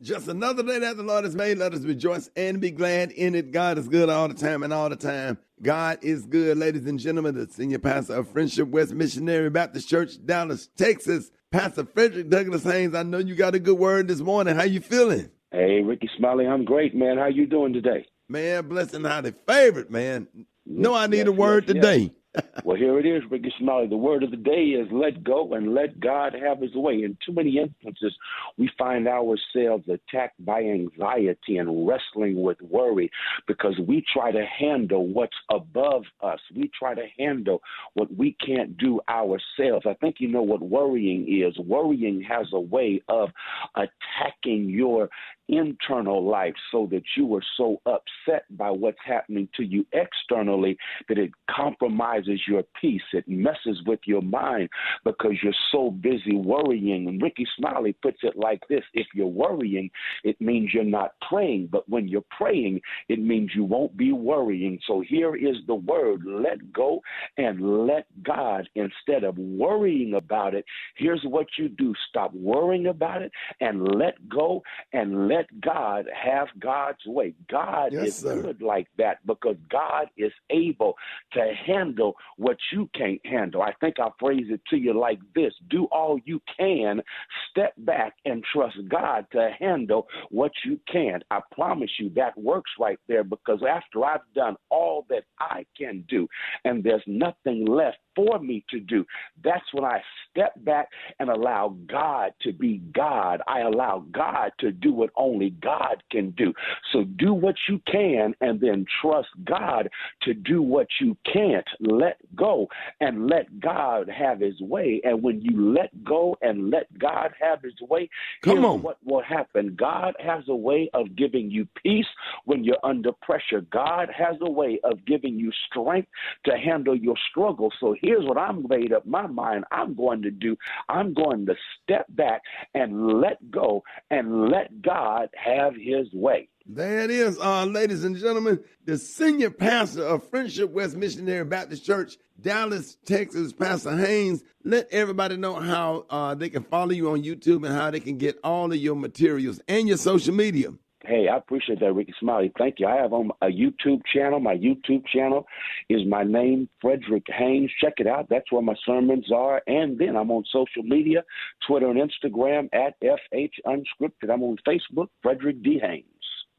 Just another day that the Lord has made. Let us rejoice and be glad in it. God is good all the time, and all the time God is good. Ladies and gentlemen, the senior pastor of Friendship West Missionary Baptist Church, Dallas, Texas, Pastor Frederick Douglass Haynes. I know you got a good word this morning. How you feeling? Hey, Rickey Smiley, I'm great, man. How you doing today? Man, blessed and highly favored, man. No, I need a word today. Well, here it is, Rickey Smiley. The word of the day is let go and let God have his way. In too many instances, we find ourselves attacked by anxiety and wrestling with worry because we try to handle what's above us. We try to handle what we can't do ourselves. I think you know what worrying is. Worrying has a way of attacking your internal life so that you are so upset by what's happening to you externally that it compromises your peace. It messes with your mind because you're so busy worrying. And Rickey Smiley puts it like this: if you're worrying, it means you're not praying. But when you're praying, it means you won't be worrying. So here is the word: let go and let God. Instead of worrying about it, here's what you do: stop worrying about it and let go and let God have God's way. God is good like that because God is able to handle what you can't handle. I think I'll phrase it to you like this: do all you can, step back and trust God to handle what you can't. I promise you that works right there, because after I've done all that I can do and there's nothing left for me to do, that's when I step back and allow God to be God. I allow God to do what only God can do. So do what you can and then trust God to do what you can't. Let go and let God have his way. And when you let go and let God have his way, here's what will happen. God has a way of giving you peace when you're under pressure. God has a way of giving you strength to handle your struggle. So here's what I'm made up my mind I'm going to do. I'm going to step back and let go and let God have his way. There it is, ladies and gentlemen, the senior pastor of Friendship West Missionary Baptist Church, Dallas, Texas, Pastor Haynes. Let everybody know how they can follow you on YouTube and how they can get all of your materials and your social media. Hey, I appreciate that, Rickey Smiley. Thank you. I have on a YouTube channel. My YouTube channel is my name, Frederick Haynes. Check it out. That's where my sermons are. And then I'm on social media, Twitter and Instagram at FH Unscripted. I'm on Facebook, Frederick D. Haynes.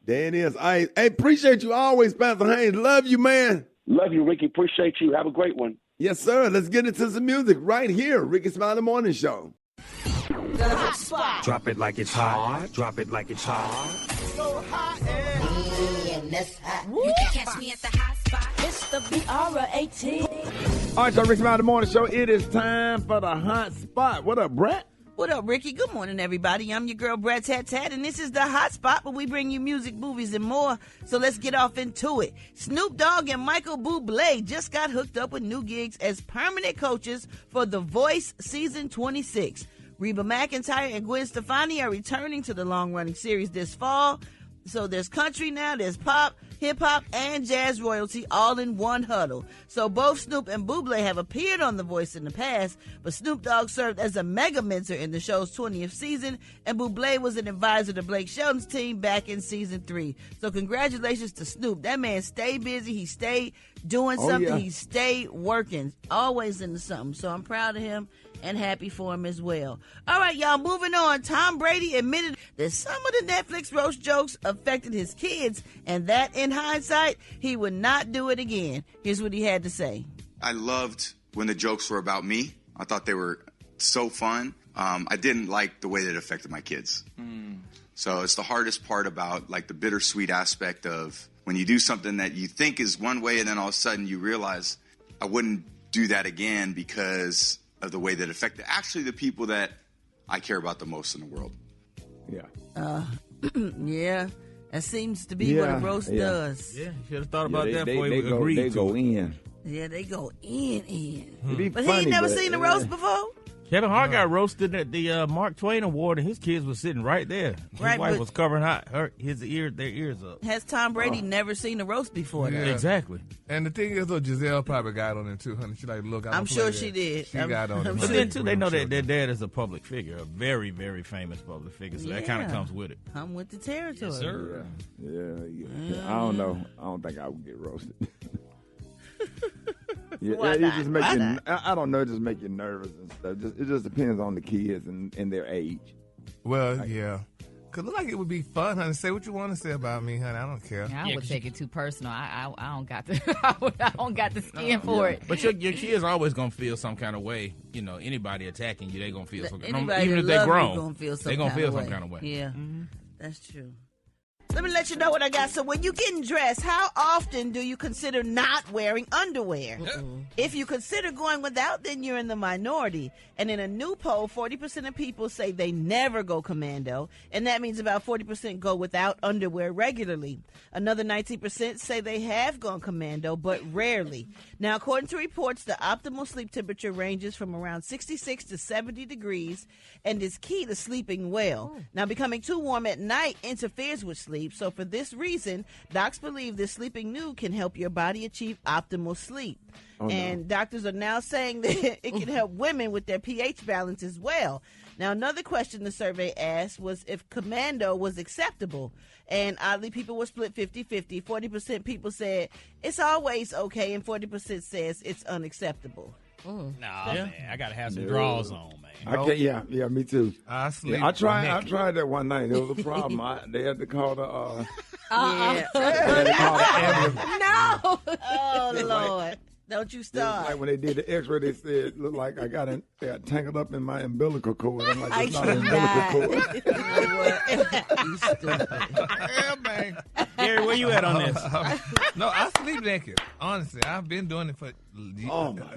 There it is. I appreciate you always, Pastor Haynes. Love you, man. Love you, Ricky. Appreciate you. Have a great one. Yes, sir. Let's get into some music right here. Rickey Smiley Morning Show. The hot spot. Drop it like it's hot. Drop it like it's hot. So hot and that's hot. You can catch me at the hot spot. It's the BR18. All right, so Rickey Smiley Morning Show. It is time for the hot spot. What up, Brett? What up, Ricky? Good morning, everybody. I'm your girl, Brett Tat Tat, and this is the hot spot where we bring you music, movies, and more. So let's get off into it. Snoop Dogg and Michael Bublé just got hooked up with new gigs as permanent coaches for The Voice Season 26. Reba McEntire and Gwen Stefani are returning to the long-running series this fall. So there's country now, there's pop, hip-hop, and jazz royalty all in one huddle. So both Snoop and Bublé have appeared on The Voice in the past, but Snoop Dogg served as a mega mentor in the show's 20th season, and Bublé was an advisor to Blake Shelton's team back in season 3. So congratulations to Snoop. That man stayed busy. He stayed doing something. Yeah. He stayed working, always into something. So I'm proud of him and happy for him as well. All right, y'all, moving on. Tom Brady admitted that some of the Netflix roast jokes affected his kids, and that, in hindsight, he would not do it again. Here's what he had to say. I loved when the jokes were about me. I thought they were so fun. I didn't like the way that it affected my kids. So it's the hardest part about, like, the bittersweet aspect of when you do something that you think is one way and then all of a sudden you realize I wouldn't do that again because of the way that it affected actually the people that I care about the most in the world. Yeah. Yeah. That seems to be what a roast does. Yeah, you should have thought about that before you agreed to. They go in. Yeah, they go in. Be But funny, he ain't never seen a roast before? Kevin Hart got roasted at the Mark Twain Award, and his kids were sitting right there. His wife was covering their ears up. Has Tom Brady never seen a roast before? Yeah. Exactly. And the thing is, though, Giselle probably got on it too, honey. She like, look, I'm sure she did. She got on it. But then, too, they know that their dad is a public figure, a very, very famous public figure, so that kind of Yeah. comes with it. Come with the territory. Yes, sir. Yeah. I don't know. I don't think I would get roasted. Why it not? just make Why you. not? I don't know. It just make you nervous and stuff. It just depends on the kids and their age. Well, yeah. Cause look like it would be fun, honey. Say what you want to say about me, honey. I don't care. Yeah, I would take it too personal. I don't got the I don't got the skin for it. But your kids are always gonna feel some kind of way. You know, anybody attacking you, they gonna feel some. Anybody Even if that they're love you grown, gonna feel they gonna feel some kind of way. Yeah, that's true. Let me let you know what I got. So when you're getting dressed, how often do you consider not wearing underwear? If you consider going without, then you're in the minority. And in a new poll, 40% of people say they never go commando, and that means about 40% go without underwear regularly. Another 19% say they have gone commando, but rarely. Now, according to reports, the optimal sleep temperature ranges from around 66 to 70 degrees and is key to sleeping well. Now, becoming too warm at night interferes with sleep. So for this reason, docs believe that sleeping nude can help your body achieve optimal sleep. And doctors are now saying that it can help women with their pH balance as well. Now, another question the survey asked was if commando was acceptable. And oddly, people were split 50-50. 40% people said it's always okay, and 40% says it's unacceptable. Man, I gotta have some drawers on, man. I can't. Yeah, me too. I sleep. I tried that one night. There was a problem. They had to call the. Yeah. They had to call the ambulance. No! Oh, Lord. Don't you start. Like when they did the X-ray, they said it looked like I got tangled up in my umbilical cord. I'm like, it's not an umbilical cord. You stupid. Yeah, man. Gary, where you at on this? No, I sleep naked. Honestly, I've been doing it for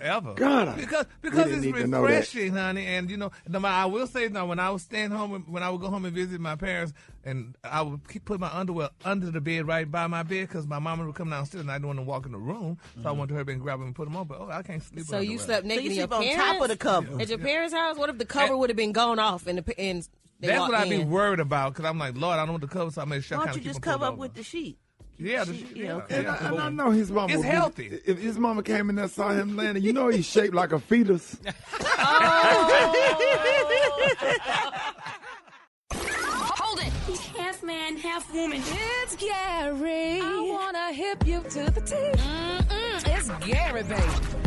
ever. God, because didn't it's need to know that. refreshing, honey. And I will say now, when I was staying home, when I would go home and visit my parents, and I would put my underwear under the bed right by my bed because my mama would come downstairs and I didn't want to walk in the room, so I wanted to hurry and grab them and put them on. But I can't sleep. So with you underwear. slept naked So you in your sleep on parents? top of the cover. At your parents' house? What if the cover would have been gone off and they That's what walked I'd be in? worried about because I'm like, Lord, I don't want the cover, so I make sure I Why kind don't of you keep just them pulled cover up over. with the sheet? Yeah, And I know his mama. It's would be- healthy. If his mama came in there, saw him landing, you know he's shaped like a fetus. Hold it. He's half man, half woman. It's Gary. I want to hip you to the teeth. It's Gary, baby.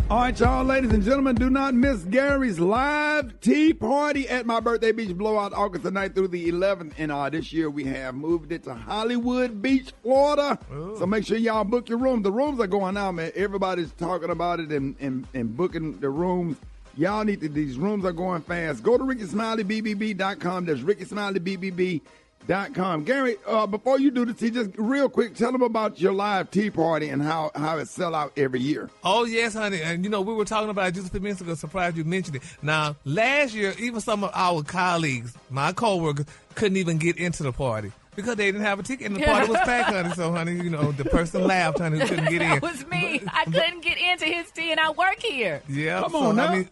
All right, y'all, ladies and gentlemen, do not miss Gary's live tea party at my birthday beach blowout August the 9th through the 11th. And this year we have moved it to Hollywood Beach, Florida. Ooh. So make sure y'all book your room. The rooms are going out, man. Everybody's talking about it and booking the rooms. Y'all need to, these rooms are going fast. Go to RickySmileyBBB.com. That's RickySmileyBBB.com. Gary, before you do the tea, just real quick, tell them about your live tea party and how it sell out every year. Oh, yes, honey. And, we were talking about it just a few minutes ago. Surprised you mentioned it. Now, last year, even some of our colleagues, my coworkers, couldn't even get into the party because they didn't have a ticket and the party was packed, honey. So, honey, the person laughed, honey, who couldn't get in. That was me. I couldn't get into his tea, and I work here. Yeah. Come on now.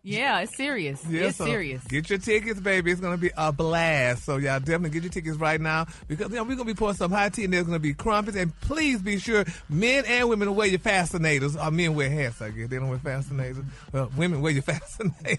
Yeah, it's serious. Yeah, It's so serious. Get your tickets, baby. It's going to be a blast. So, y'all definitely get your tickets right now because we're going to be pouring some hot tea and there's going to be crumpets. And please be sure men and women to wear your fascinators. Or men wear hats, I guess. They don't wear fascinators. Well, women wear your fascinators.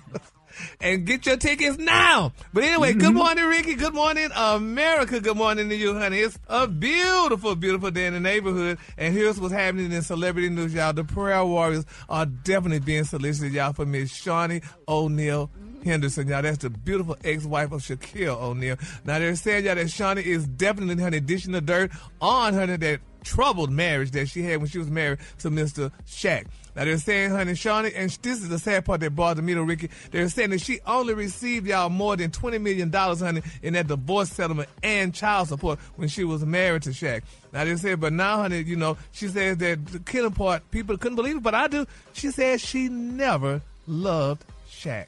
And get your tickets now. But anyway, Good morning, Ricky. Good morning, America. Good morning to you, honey. It's a beautiful, beautiful day in the neighborhood. And here's what's happening in celebrity news, y'all. The prayer warriors are definitely being solicited, y'all, for Miss Shawnee O'Neal Henderson, y'all. That's the beautiful ex-wife of Shaquille O'Neal. Now, they're saying, y'all, that Shawnee is definitely, honey, dishing the dirt on her that troubled marriage that she had when she was married to Mr. Shaq. Now, they're saying, honey, Shawnee, and this is the sad part that bothered me, though, Ricky. They're saying that she only received, y'all, more than $20 million, honey, in that divorce settlement and child support when she was married to Shaq. Now, they said, but now, honey, she says that the killing part, people couldn't believe it, but I do. She said she never loved Shaq.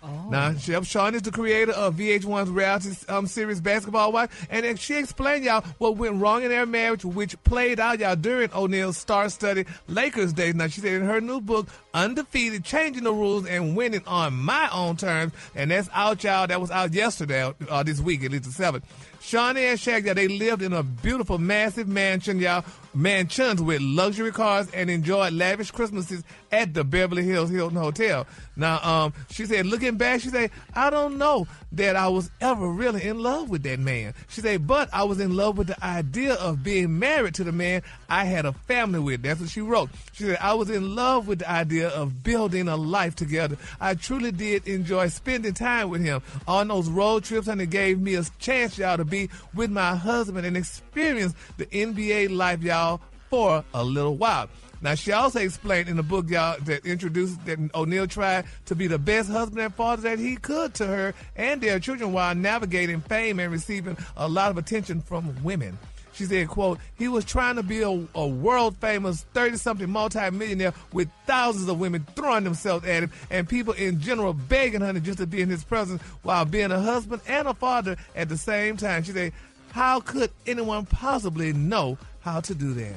Oh. Now, Sean is the creator of VH1's reality series Basketball Wife, and she explained, y'all, what went wrong in their marriage, which played out, y'all, during O'Neal's star-studded Lakers days. Now, she said in her new book, Undefeated, Changing the Rules and Winning on My Own Terms, and that's out, y'all. That was out yesterday, this week, at least the 7th. Shawnee and Shaq, y'all, they lived in a beautiful, massive mansion, y'all, mansions with luxury cars, and enjoyed lavish Christmases at the Beverly Hills Hilton Hotel. Now, she said, looking back, she said, I don't know that I was ever really in love with that man. She said, but I was in love with the idea of being married to the man I had a family with. That's what she wrote. She said, I was in love with the idea of building a life together. I truly did enjoy spending time with him on those road trips, and it gave me a chance, y'all, to be with my husband and experience the NBA life, y'all, for a little while. Now, she also explained in the book, y'all, that introduced that O'Neal tried to be the best husband and father that he could to her and their children while navigating fame and receiving a lot of attention from women. She said, quote, he was trying to be a world-famous 30-something multi-millionaire with thousands of women throwing themselves at him and people in general begging her just to be in his presence while being a husband and a father at the same time. She said, how could anyone possibly know how to do that?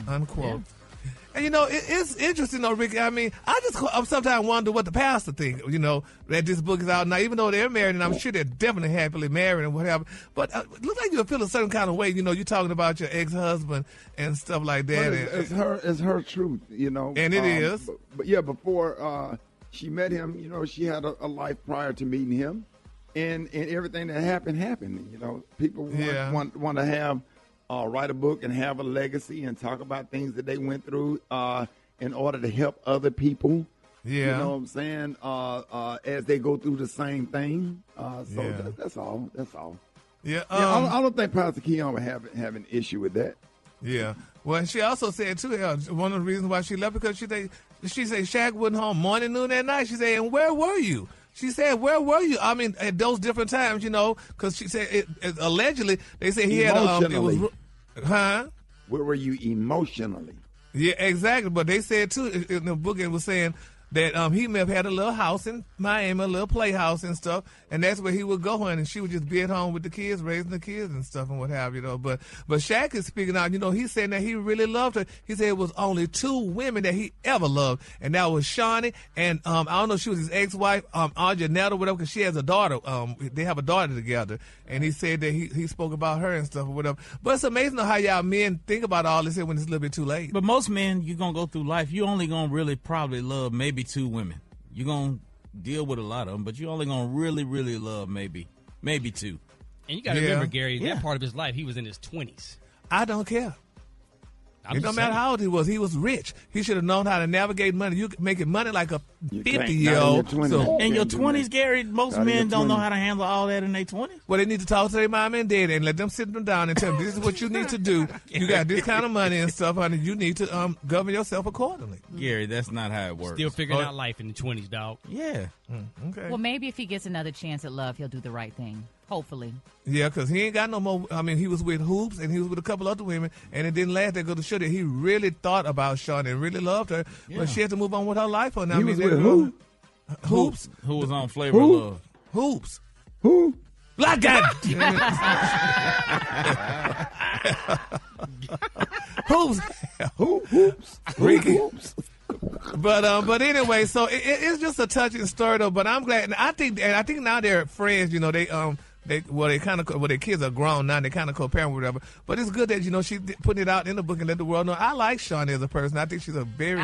Unquote. Yeah. And, you know, it's interesting, though, Ricky. I mean, I sometimes wonder what the pastor think, you know, that this book is out now, even though they're married, and I'm sure they're definitely happily married and whatever. But it looks like you feel a certain kind of way, you know, you're talking about your ex-husband and stuff like that. It's her truth, you know. And it is. But yeah, before she met him, you know, she had a life prior to meeting him. And everything that happened, you know. People want to have... write a book and have a legacy and talk about things that they went through in order to help other people. Yeah. You know what I'm saying? As they go through the same thing. That's all. Yeah. I don't think Pastor Keon would have an issue with that. Yeah. Well, she also said, too, one of the reasons why she left, because she said Shaq wasn't home morning, noon, and night. She said, and where were you? She said, where were you? I mean, at those different times, you know, because she said, allegedly, they said he had Where were you emotionally? Yeah, exactly. But they said, too, in the book, it was saying that he may have had a little house in Miami, a little playhouse and stuff, and that's where he would go in, and she would just be at home with the kids, raising the kids and stuff and what have you, know. But Shaq is speaking out, you know, he's saying that he really loved her. He said it was only 2 women that he ever loved, and that was Shawnee, and I don't know if she was his ex-wife, Arjanette or whatever, because she has a daughter. They have a daughter together, and he said that he spoke about her and stuff or whatever. But it's amazing how y'all men think about all this here when it's a little bit too late. But most men, you're going to go through life, you only going to really probably love maybe 2 women. You're going to deal with a lot of them, but you're only going to really, really love maybe 2. And you got to remember, Gary, that part of his life, he was in his 20s. I don't care. It don't matter how old he was. He was rich. He should have known how to navigate money. You making money like a 50-year-old. So in your 20s, Gary, most men don't know how to handle all that in their 20s. Well, they need to talk to their mom and dad and let them sit them down and tell them, this is what you need to do. You got this kind of money and stuff, honey. You need to govern yourself accordingly. Gary, that's not how it works. Still figuring out life in the 20s, dog. Yeah. Okay. Well, maybe if he gets another chance at love, he'll do the right thing. Hopefully. Yeah, because he ain't got no more. I mean, he was with Hoops and he was with a couple other women, and it didn't last. They go to show that he really thought about Shawn and really loved her, but she had to move on with her life. He was with who? Hoops. Who was on Flavor of Love? Hoops. Who? Like that. Hoops. Hoops. Ricky. Hoops. But anyway, so it's just a touching story though. But I'm glad, and I think now they're friends. You know, their kids are grown now. And they kind of co-parent or whatever. But it's good that, you know, she putting it out in the book and let the world know. I like Shawnee as a person. I think she's a very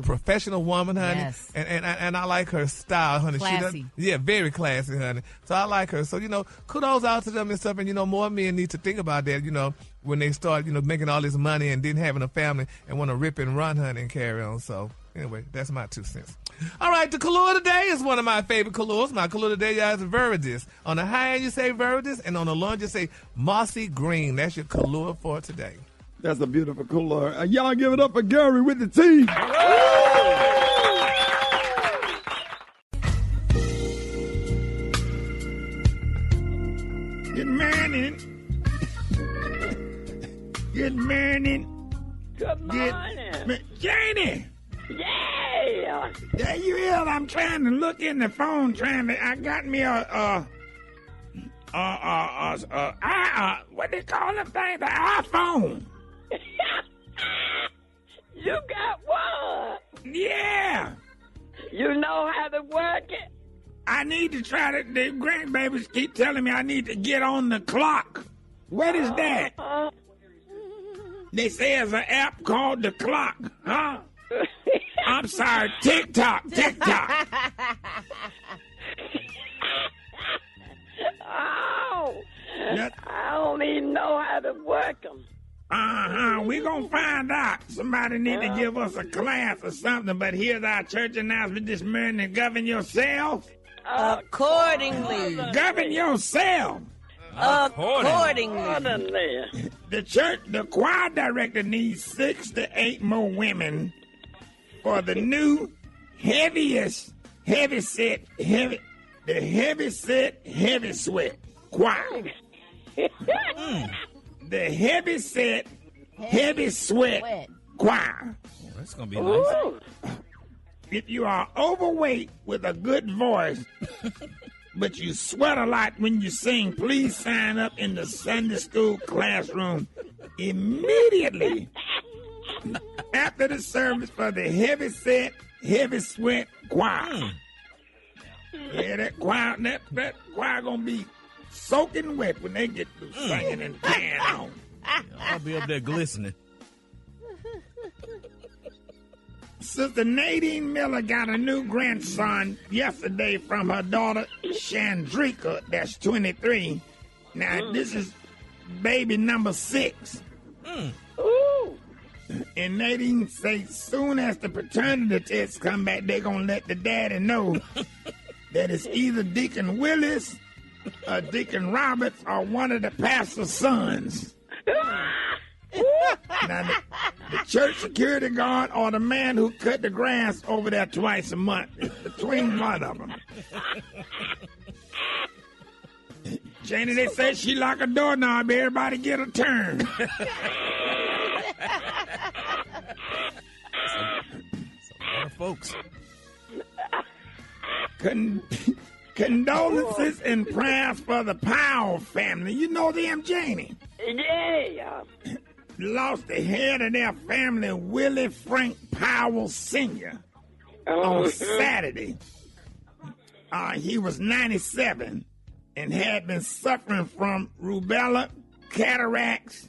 professional woman, honey. Yes. And I like her style, honey. Classy. Very classy, honey. So I like her. So, you know, kudos out to them and stuff. And, you know, more men need to think about that, you know, when they start, you know, making all this money and then having a family and want to rip and run, honey, and carry on. So anyway, that's my 2 cents. All right, the color of the day is one of my favorite colors. My color of the day, y'all, is Viridis. On the high end, you say Viridis, and on the low end, you say Mossy Green. That's your color for today. That's a beautiful color. Y'all give it up for Gary with the T. Good morning. Good morning. Good morning. Janie. Yay! Yeah. There you is. I'm trying to look in the phone, I got me what they call them thing? The iPhone. You got one. Yeah. You know how to work it? I need to try to. The grandbabies keep telling me I need to get on the clock. What is that? They say there's an app called the clock, huh? I'm sorry, TikTok. Oh, I don't even know how to work them. We're going to find out. Somebody need to give us a class or something, but here's our church announcement this morning. Govern yourself. Accordingly. Govern yourself. Accordingly. The choir director needs 6 to 8 more women for the new heavy sweat choir. The heavy sweat choir. Oh, that's gonna be nice. If you are overweight with a good voice, but you sweat a lot when you sing, please sign up in the Sunday school classroom immediately after the service for the heavy sweat choir. Yeah, that choir gonna be soaking wet when they get through singing and carrying on. I'll be up there glistening. Sister Nadine Miller got a new grandson yesterday from her daughter Chandrika, that's 23. Now, this is baby number 6. Ooh. And Nadine says soon as the paternity tests come back, they're going to let the daddy know that it's either Deacon Willis, Deacon Roberts, or one of the pastor's sons. Now, the church security guard or the man who cut the grass over there twice a month. It's between one of them. Janie, they say she like a doorknob. Everybody get a turn. It's a lot of folks. Condolences and prayers for the Powell family. You know them, Janie? Yeah. Lost the head of their family, Willie Frank Powell Sr., on Saturday. He was 97 and had been suffering from rubella, cataracts,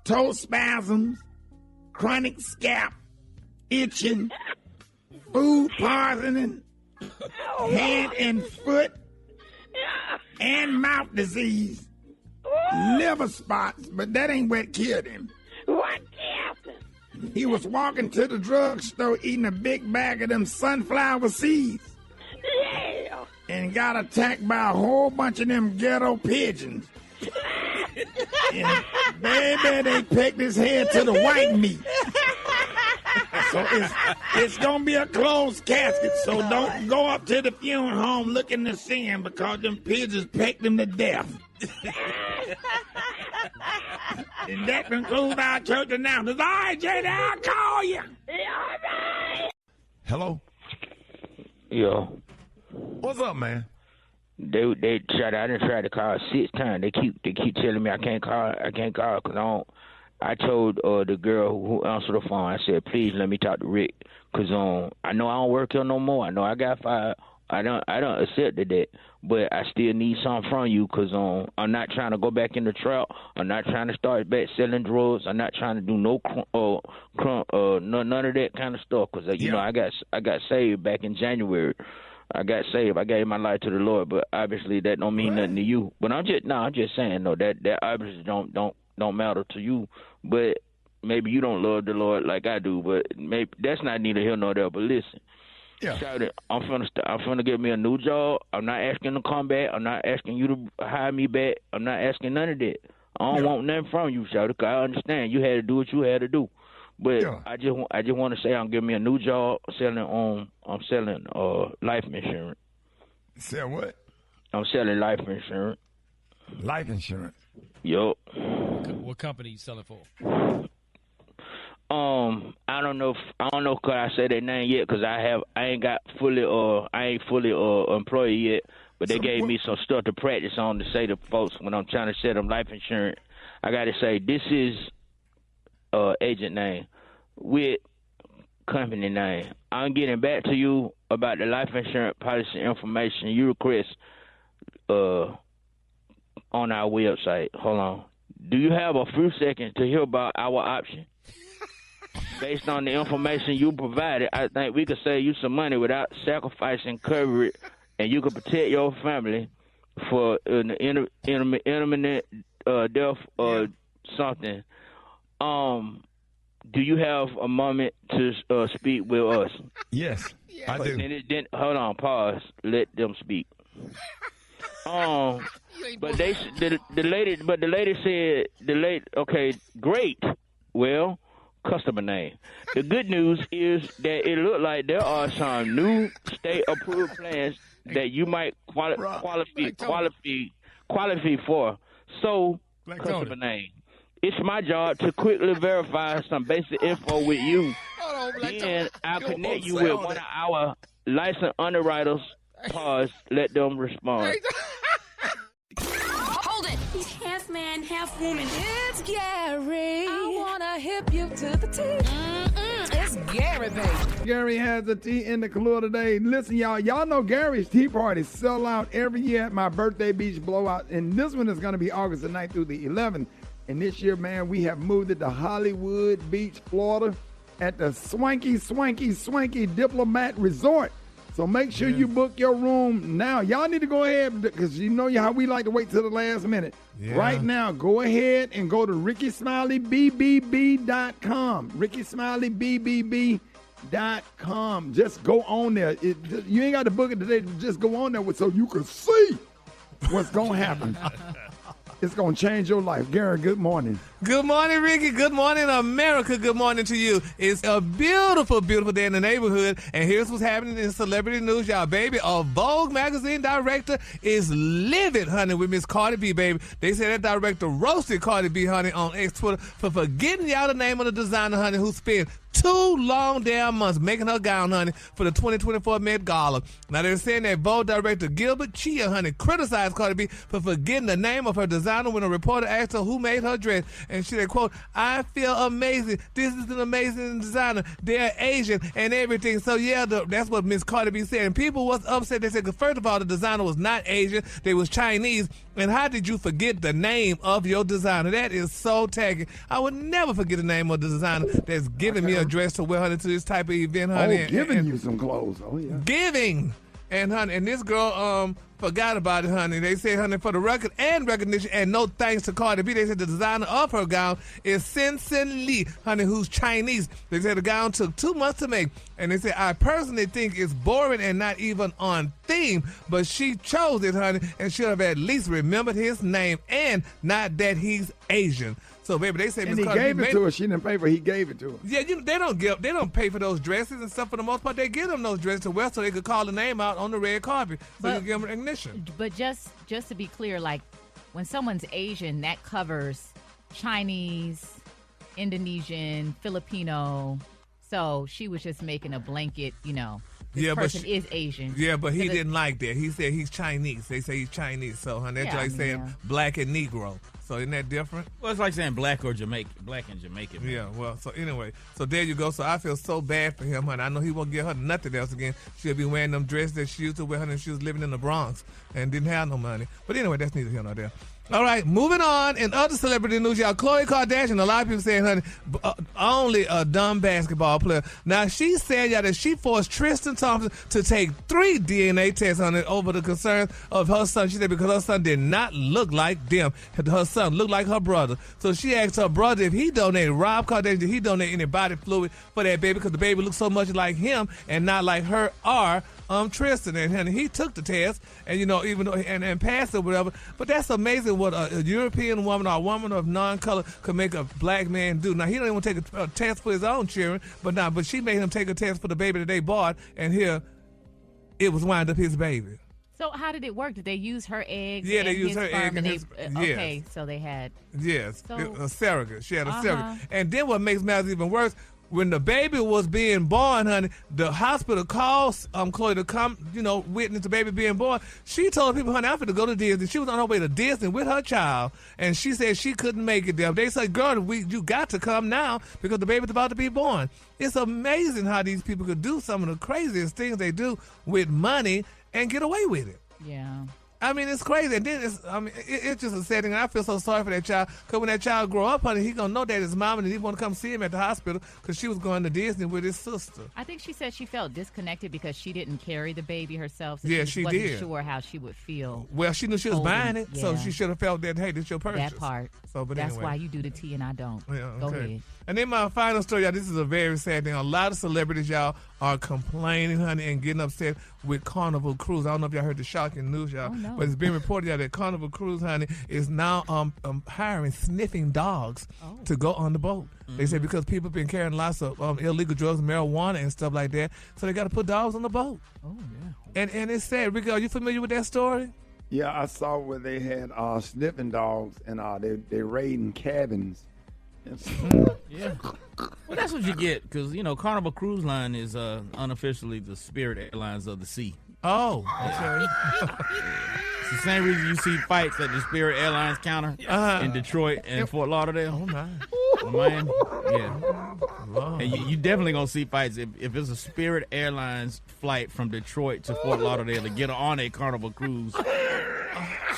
toe spasms, chronic scalp itching, food poisoning, hand and foot, and mouth disease. Liver spots, but that ain't what killed him. What happened? He was walking to the drugstore eating a big bag of them sunflower seeds. Yeah. And got attacked by a whole bunch of them ghetto pigeons. And baby, they pecked his head to the white meat. So it's gonna be a closed casket, so don't go up to the funeral home looking to see him because them pigeons pecked him to death. And that concludes our church announcements. All right, JD, I'll call you. Hello? Yeah. What's up, man? They tried. I done tried to call 6 times. They keep telling me I can't call because I told the girl who answered the phone. I said, please let me talk to Rick because I know I don't work here no more. I know I got fired. I don't accept that, but I still need something from you because I'm not trying to go back in the trap. I'm not trying to start back selling drugs. I'm not trying to do none of that kind of stuff because you know I got saved back in January. I got saved. I gave my life to the Lord, but obviously that don't mean nothing to you. But I'm just saying that obviously don't matter to you. But maybe you don't love the Lord like I do. But maybe that's not neither here nor there. But listen. Yeah. Shouted, I'm finna get me a new job. I'm not asking to come back. I'm not asking you to hire me back. I'm not asking none of that. I don't want nothing from you, Shouted, because I understand you had to do what you had to do. But I just want to say I'm getting me a new job selling life insurance. Sell what? I'm selling life insurance. Life insurance? Yup. What company you selling for? I don't know could I say their name yet because I ain't fully employed yet. But they gave me some stuff to practice on to say to folks when I'm trying to sell them life insurance. I got to say this is agent name with company name. I'm getting back to you about the life insurance policy information you request on our website. Hold on. Do you have a few seconds to hear about our option? Based on the information you provided, I think we could save you some money without sacrificing coverage, and you could protect your family for an imminent death or something. Do you have a moment to speak with us? Yes, I do. Then hold on, pause. Let them speak. But the lady said okay, great. Well, customer name. The good news is that it looked like there are some new state-approved plans that you might qualify for. So, customer name. It's my job to quickly verify some basic info with you. Then I'll connect you with one of our licensed underwriters. Pause. Let them respond. Hold it! He's half man, half woman. It's Gary. I wanna hip you to the T. It's Gary, baby. Gary has the tea in the clue today. Listen, y'all know Gary's tea parties sell out every year at my birthday beach blowout, and this one is going to be August the 9th through the 11th. And this year, man, we have moved it to Hollywood Beach, Florida, at the swanky Diplomat Resort. So make sure you book your room now. Y'all need to go ahead because you know how we like to wait till the last minute. Yeah. Right now, go ahead and go to RickySmileyBBB.com. RickySmileyBBB.com. Just go on there. You ain't got to book it today. Just go on there so you can see what's going to happen. It's going to change your life. Gary, good morning. Good morning, Ricky. Good morning, America. Good morning to you. It's a beautiful, beautiful day in the neighborhood. And here's what's happening in celebrity news, y'all, baby. A Vogue magazine director is livid, honey, with Miss Cardi B, baby. They said that director roasted Cardi B, honey, on X Twitter for forgetting y'all the name of the designer, honey, who spent 2 long damn months making her gown, honey, for the 2024 Met Gala. Now, they're saying that Vogue director Gilbert Chia, honey, criticized Cardi B for forgetting the name of her designer when a reporter asked her who made her dress. And she said, quote, I feel amazing. This is an amazing designer. They're Asian and everything. So, yeah, that's what Miss Cardi B said. And people was upset. They said, first of all, the designer was not Asian. They was Chinese. And how did you forget the name of your designer? That is so tacky. I would never forget the name of the designer that's giving me a dress to wear, honey, to this type of event, honey. Oh, giving you some clothes. Oh, yeah. Giving. And, honey, and this girl forgot about it, honey. They said, honey, for the record and recognition and no thanks to Cardi B, they said the designer of her gown is Sin Lee, honey, who's Chinese. They said the gown took 2 months to make. And they said, I personally think it's boring and not even on theme, but she chose it, honey, and should have at least remembered his name and not that he's Asian. So, baby, they said Miss Cardi gave it to her. She didn't pay for it. He gave it to her. Yeah, they don't pay for those dresses and stuff for the most part. They give them those dresses to wear so they could call the name out on the red carpet so they could give them recognition. But just to be clear, like when someone's Asian, that covers Chinese, Indonesian, Filipino. So she was just making a blanket, this person is Asian. Yeah, but he didn't like that. He said he's Chinese. They say he's Chinese. So, honey, that's like saying black and Negro. So isn't that different? Well, it's like saying black and Jamaican. Man. Yeah, well, so anyway. So there you go. So I feel so bad for him, honey. I know he won't get her nothing else again. She'll be wearing them dresses that she used to wear, honey, when she was living in the Bronx and didn't have no money. But anyway, that's neither here nor there. All right, moving on. In other celebrity news, y'all, Khloe Kardashian, a lot of people saying, honey, only a dumb basketball player. Now, she said, y'all, that she forced Tristan Thompson to take 3 DNA tests on it over the concerns of her son. She said because her son did not look like them. Her son looked like her brother. So she asked her brother if he donated, Rob Kardashian, did he donate any body fluid for that baby because the baby looks so much like him and not like her or Tristan, and he took the test, and even though and passed it, or whatever. But that's amazing what a European woman or a woman of non-color could make a black man do. Now he don't even take a test for his own children, but she made him take a test for the baby that they bought, and here it was wind up his baby. So how did it work? Did they use her eggs? Yeah, they and used his her egg sperm and and his. Okay, so they had. Yes, So- a surrogate. She had a Uh-huh. surrogate. And then what makes matters even worse, when the baby was being born, honey, the hospital called Chloe to come, witness the baby being born. She told people, honey, I'm finna go to Disney. She was on her way to Disney with her child, and she said she couldn't make it there. They said, girl, you got to come now because the baby's about to be born. It's amazing how these people could do some of the craziest things they do with money and get away with it. Yeah. I mean, it's crazy. And then it's just a setting. And I feel so sorry for that child. Because when that child grow up, honey, he going to know that his mom and he want to come see him at the hospital because she was going to Disney with his sister. I think she said she felt disconnected because she didn't carry the baby herself. So Yeah, she she wasn't did. sure how she would feel. Well, she knew she was holding- buying it, so yeah. she should have felt that, hey, this your purchase. That part. So, but That's anyway. why you do the T and I don't. Yeah, Go okay. ahead. And then my final story, y'all, this is a very sad thing. A lot of celebrities, y'all, are complaining, honey, and getting upset with Carnival Cruise. I don't know if y'all heard the shocking news, y'all, no. but it's been reported, y'all, that Carnival Cruise, honey, is now hiring sniffing dogs to go on the boat. They said because people been carrying lots of illegal drugs, marijuana and stuff like that, so they got to put dogs on the boat. Oh, yeah. And it's sad. Ricky, are you familiar with that story? Yeah, I saw where they had sniffing dogs and they raiding cabins. Yeah. Well, that's what you get because, Carnival Cruise Line is unofficially the Spirit Airlines of the sea. Oh, okay. It's the same reason you see fights at the Spirit Airlines counter in Detroit and Fort Lauderdale. Oh, my. Miami. Yeah. And you definitely going to see fights if it's a Spirit Airlines flight from Detroit to Fort Lauderdale to get on a Carnival Cruise.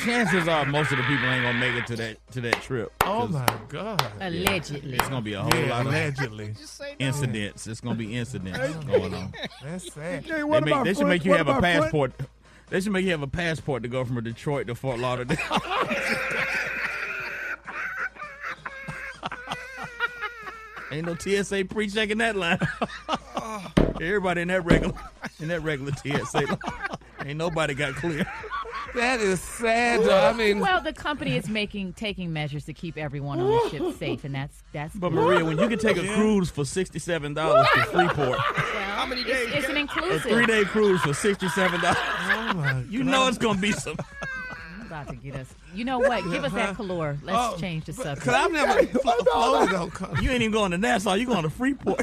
Chances are most of the people ain't gonna make it to that trip. Oh my God! Allegedly, it's gonna be a whole lot of allegedly incidents. It's gonna be incidents going on. That's sad. Hey, they should make you have a passport. They should make you have a passport to go from Detroit to Fort Lauderdale. Ain't no TSA pre-checking that line. Everybody in that regular TSA line. Ain't nobody got clear. That is sad, though. I mean, well, the company is taking measures to keep everyone on the ship safe, and that's. But Maria, when you can take a cruise for $67 to Freeport, how many days? It's an inclusive. A 3-day cruise for $67. Oh my! You know it's gonna be some. About to get us. You know what? Give us that calor. Let's change the subject. Cause I've never floated. You ain't even going to Nassau. You going to Freeport.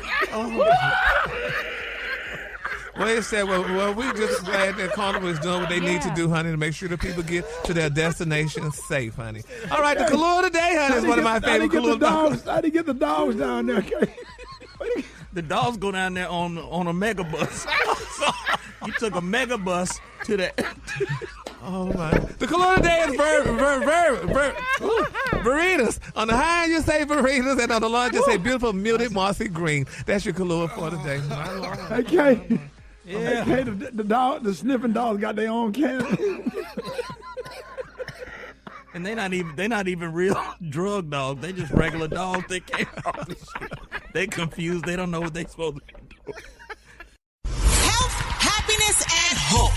Well, they said, well, we just glad that Carnival is doing what they need to do, honey, to make sure that people get to their destination safe, honey. All right, the Kalua today, honey, is one of my favorite Kalua. How do you get the dogs down there? The dogs go down there on a mega bus. So you took a mega bus to the. Oh my! The Kalua today is burritos. On the high end, you say burritos, and on the low, you say beautiful muted mossy green. That's your Kalua for today. Okay. Yeah. Okay, the sniffing dogs got their own cannon. And they're not even real drug dogs. They just regular dogs. They can't. They confused. They don't know what they supposed to do. Health, happiness, and hope.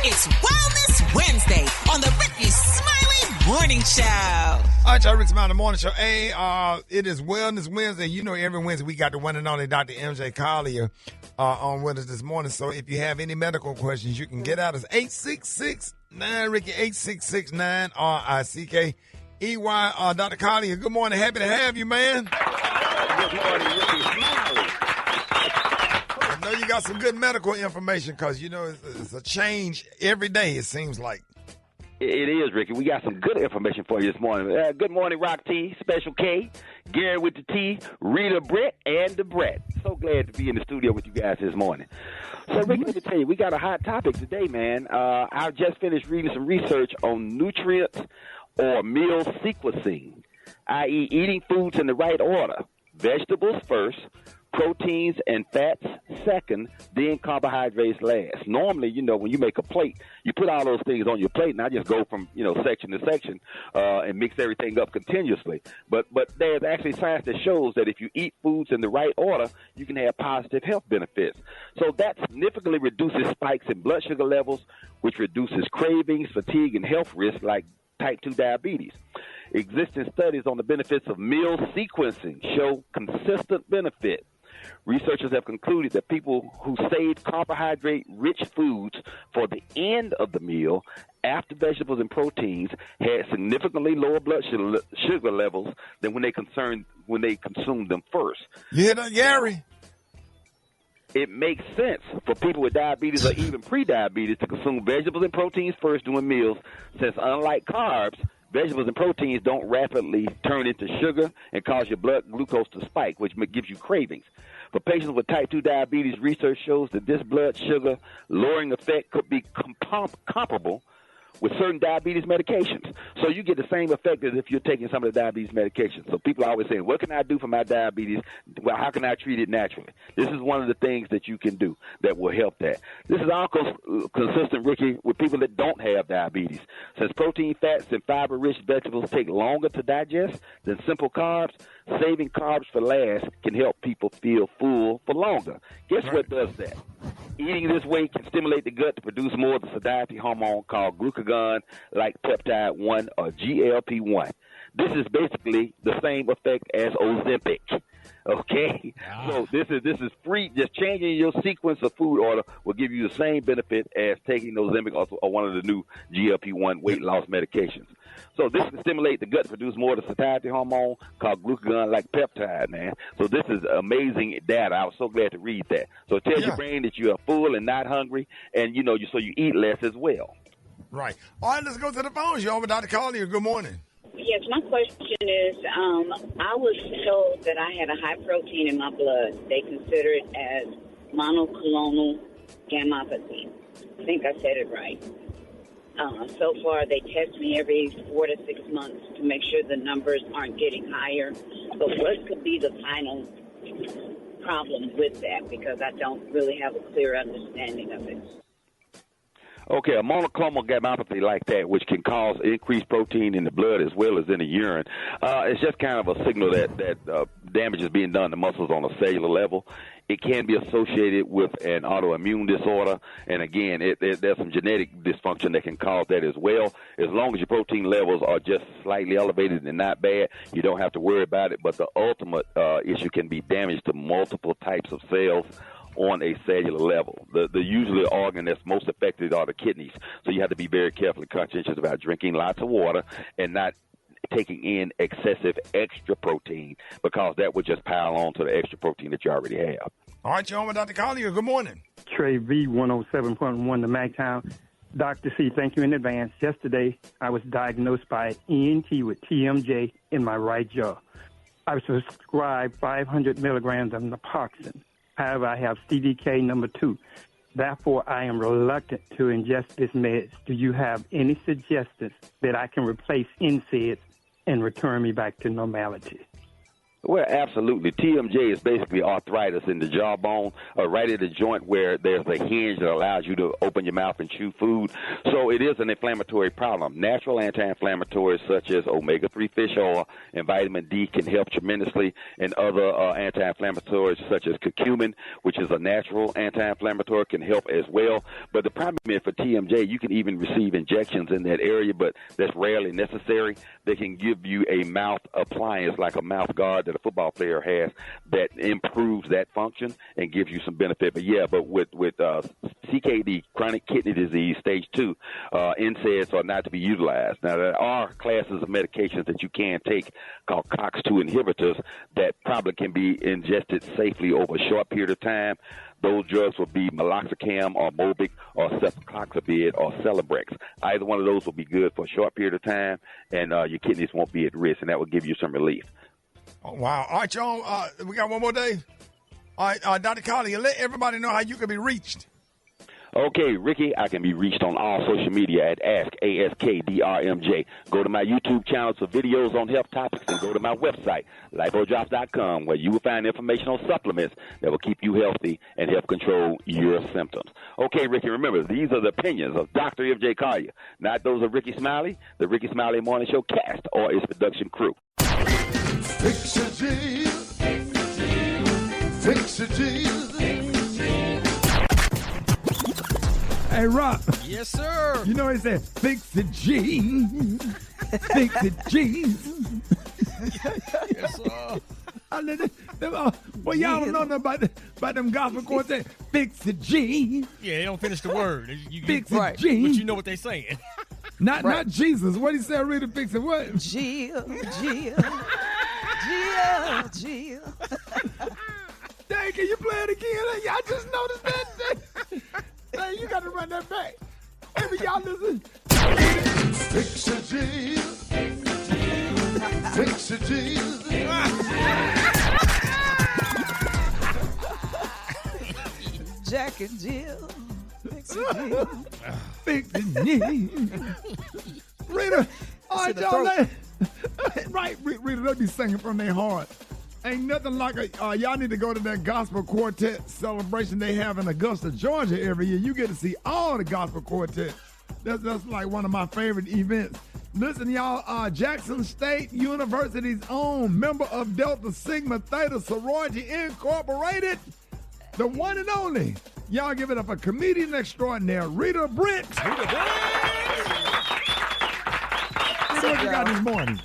It's Wellness Wednesday on the Rickey Smiley Morning Show. All right, y'all, Rickey Smiley Morning Show. Hey, it is Wellness Wednesday. You know, every Wednesday we got the one and only Dr. MJ Collier on with us this morning. So if you have any medical questions, you can get out as 866-9-RICKY, 866-9-RICKEY. Dr. Collier, good morning. Happy to have you, man. Good morning, Rickey Smiley. I know you got some good medical information because, you know, it's a change every day, it seems like. It is, Ricky. We got some good information for you this morning. Good morning, Rock T, Special K, Gary with the T, Rita, Brett, and the Brett. So glad to be in the studio with you guys this morning. So, Ricky, let me tell you, we got a hot topic today, man. I just finished reading some research on nutrients or meal sequencing, i.e. eating foods in the right order. Vegetables first, proteins and fats second, then carbohydrates last. Normally, you know, when you make a plate, you put all those things on your plate, and I just go from, you know, section to section and mix everything up continuously. But there's actually science that shows that if you eat foods in the right order, you can have positive health benefits. So that significantly reduces spikes in blood sugar levels, which reduces cravings, fatigue, and health risks like type 2 diabetes. Existing studies on the benefits of meal sequencing show consistent benefit. researchers have concluded that people who saved carbohydrate-rich foods for the end of the meal after vegetables and proteins had significantly lower blood sugar levels than when they consumed them first. You hear that, Gary? It makes sense for people with diabetes or even pre-diabetes to consume vegetables and proteins first during meals, since unlike carbs, vegetables and proteins don't rapidly turn into sugar and cause your blood glucose to spike, which gives you cravings. For patients with type 2 diabetes, research shows that this blood sugar lowering effect could be comparable with certain diabetes medications. So you get the same effect as if you're taking some of the diabetes medications. So people are always saying, what can I do for my diabetes? Well, how can I treat it naturally? This is one of the things that you can do that will help that. This is all consistent, Ricky, with people that don't have diabetes. Since protein, fats, and fiber-rich vegetables take longer to digest than simple carbs, saving carbs for last can help people feel full for longer. Guess what does that? Eating this way can stimulate the gut to produce more of the satiety hormone called glucagon-like peptide 1 or GLP-1. This is basically the same effect as Ozempic. Okay, so this is free. Just changing your sequence of food order will give you the same benefit as taking Ozempic or one of the new GLP-1 weight loss medications. So this can stimulate the gut to produce more of the satiety hormone called glucagon-like peptide, man. So this is amazing data. I was so glad to read that. So it tells your brain that you are full and not hungry, and you eat less as well. Right. All right, let's go to the phones. You're over, Dr. Collier. Good morning. Yes, my question is, I was told that I had a high protein in my blood. They consider it as monoclonal gammopathy. I think I said it right. So far, they test me every 4 to 6 months to make sure the numbers aren't getting higher. But what could be the final problem with that? Because I don't really have a clear understanding of it. Okay, a monoclonal gammopathy like that, which can cause increased protein in the blood as well as in the urine, it's just kind of a signal that damage is being done to muscles on a cellular level. It can be associated with an autoimmune disorder, and again, there's some genetic dysfunction that can cause that as well. As long as your protein levels are just slightly elevated and not bad, you don't have to worry about it, but the ultimate issue can be damage to multiple types of cells on a cellular level. The usually organ that's most affected are the kidneys, so you have to be very careful and conscientious about drinking lots of water and not taking in excessive extra protein, because that would just pile on to the extra protein that you already have. All right, you're on with Dr. Collier. Good morning. Trey V, 107.1 to MacTown. Dr. C, thank you in advance. Yesterday, I was diagnosed by ENT with TMJ in my right jaw. I was prescribed 500 milligrams of naproxen. However, I have CDK number 2. Therefore, I am reluctant to ingest this meds. Do you have any suggestions that I can replace NSAIDs and return me back to normality? Well, absolutely. TMJ is basically arthritis in the jawbone, right at the joint where there's a hinge that allows you to open your mouth and chew food. So it is an inflammatory problem. Natural anti-inflammatories such as omega-3 fish oil and vitamin D can help tremendously, and other anti-inflammatories such as curcumin, which is a natural anti-inflammatory, can help as well. But the problem is for TMJ, you can even receive injections in that area, but that's rarely necessary. They can give you a mouth appliance like a mouth guard that a football player has that improves that function and gives you some benefit. But with CKD, chronic kidney disease, stage 2, NSAIDs are not to be utilized. Now, there are classes of medications that you can take called COX-2 inhibitors that probably can be ingested safely over a short period of time. Those drugs will be meloxicam or Mobic or cephaloxivir or Celebrex. Either one of those will be good for a short period of time, and your kidneys won't be at risk, and that will give you some relief. Oh, wow. All right, y'all. We got one more day. All right, Dr. Collier, let everybody know how you can be reached. Okay, Ricky, I can be reached on all social media at AskDrMJ. Go to my YouTube channel for videos on health topics, and go to my website, lipodrops.com, where you will find information on supplements that will keep you healthy and help control your symptoms. Okay, Ricky, remember, these are the opinions of Dr. M.J. Collier, not those of Rickey Smiley, the Rickey Smiley Morning Show cast, or its production crew. Fix it, Jesus. Fix it, Jesus. Hey, Rock. Yes, sir. You know he said, fix it, G. Fix it, G. Yes, sir. What Well, y'all don't know nothing about them gospel quartet. Fix it, G. Yeah, they don't finish the word. Fix it, G. But you know what they're saying. Not Jesus. What he said, Rita, fix it what? Jill. Dang, can you play it again? I just noticed that. Dang, you got to run that back. Maybe y'all listen. Fix it, Jesus. Fix it, Jesus. Jack and Jill. Fix it, Jill. Fix it, Jill. Rita, all right, y'all. Right, Rita, they be singing from their heart. Ain't nothing like y'all need to go to that gospel quartet celebration they have in Augusta, Georgia every year. You get to see all the gospel quartet. That's like one of my favorite events. Listen, y'all, Jackson State University's own member of Delta Sigma Theta Sorority Incorporated, the one and only. Y'all give it up for comedian extraordinaire, Rita Brent. Rita, what you got this morning?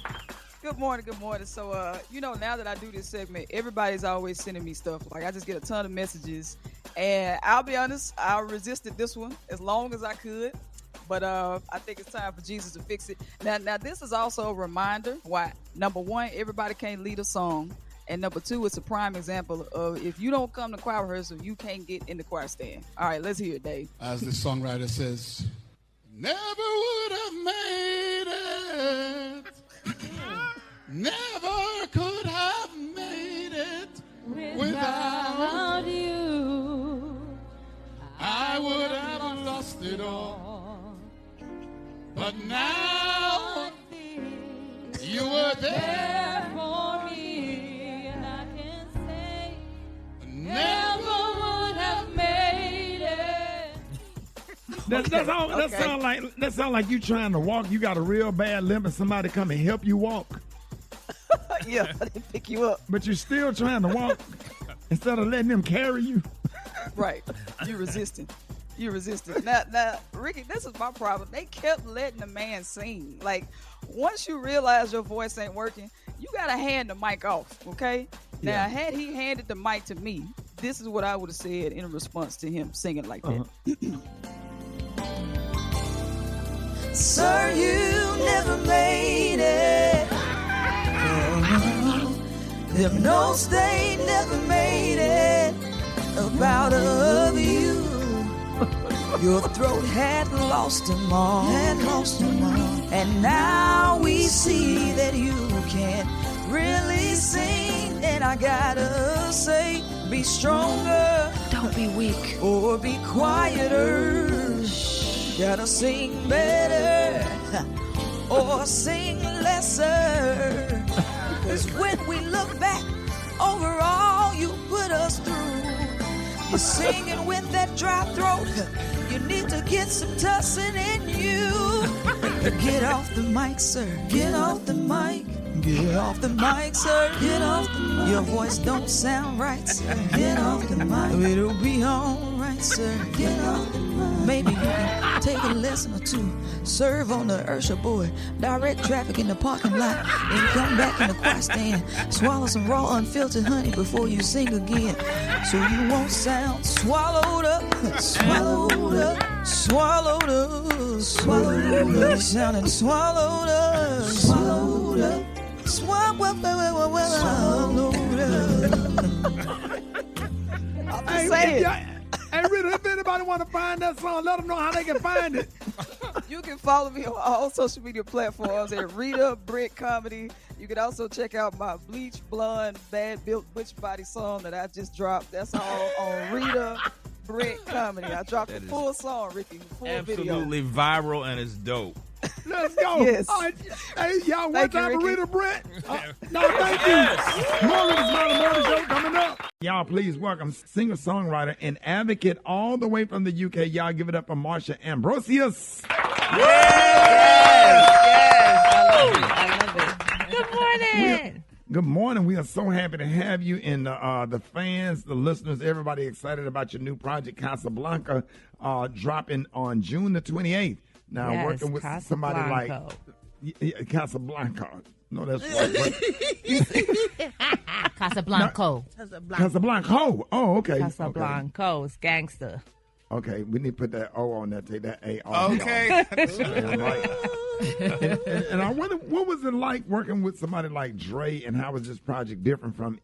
Good morning. So, now that I do this segment, everybody's always sending me stuff. Like, I just get a ton of messages. And I'll be honest, I resisted this one as long as I could. But I think it's time for Jesus to fix it. Now, this is also a reminder why, number one, everybody can't lead a song. And number two, it's a prime example of if you don't come to choir rehearsal, you can't get in the choir stand. All right, let's hear it, Dave. As the songwriter says, never would have made it. Never could have made it without you. I would have lost it all. But now you were there for me, and I can say never would have made it. That sound like you trying to walk. You got a real bad limp, and somebody come and help you walk. Yeah, they pick you up. But you're still trying to walk instead of letting them carry you. Right. You're resisting. Now, Ricky, this is my problem. They kept letting the man sing. Like, once you realize your voice ain't working, you got to hand the mic off, okay? Now, had he handed the mic to me, this is what I would have said in response to him singing like that. Sir, you never made it. Them notes, they never made it about of you. Your throat had lost them all. And now we see that you can't really sing. And I gotta say, be stronger. Don't be weak. Or be quieter. Gotta sing better. Or sing lesser. 'Cause when we look back over all you put us through, you're singing with that dry throat. You need to get some tussing in you. Get off the mic, sir. Get off the mic. Get off the mic, sir. Get off the mic. Your voice don't sound right, sir. Get off the mic. It'll be all right, sir. Get off the mic. Maybe you can take a lesson or two. Serve on the Ursha board. Direct traffic in the parking lot. Then come back in the choir stand. Swallow some raw unfiltered honey before you sing again. So you won't sound swallowed up. Swallowed up. Swallowed up. Swallowed up. Sounding swallowed up. Swallowed up. Swallowed up. I'm saying. Hey, Rita, if anybody want to find that song, let them know how they can find it. You can follow me on all social media platforms at Rita Britt Comedy. You can also check out my Bleach Blonde Bad Built Butch Body song that I just dropped. That's all on Rita Britt Comedy. I dropped a full song, Ricky. Full absolutely video. viral, and it's dope. Let's go. Yes. All right. Hey, y'all, one time for Rita Brent. No, thank Yes. you. More Rickey Smiley Morning Show coming up. Y'all, please welcome singer-songwriter and advocate all the way from the UK. Y'all give it up for Marsha Ambrosius. Yes. I love it. Good morning. Good morning. We are so happy to have you, and the fans, the listeners, everybody excited about your new project, Casablanca, dropping on June the 28th. Now, yes, working with somebody like Casablanca. No, that's right. Casablanco. Casablanco. Oh, okay. Casablanco. It's gangster. Okay, we need to put that O on there. Take that A off. Okay. and I wonder, what was it like working with somebody like Dre, and how was this project different from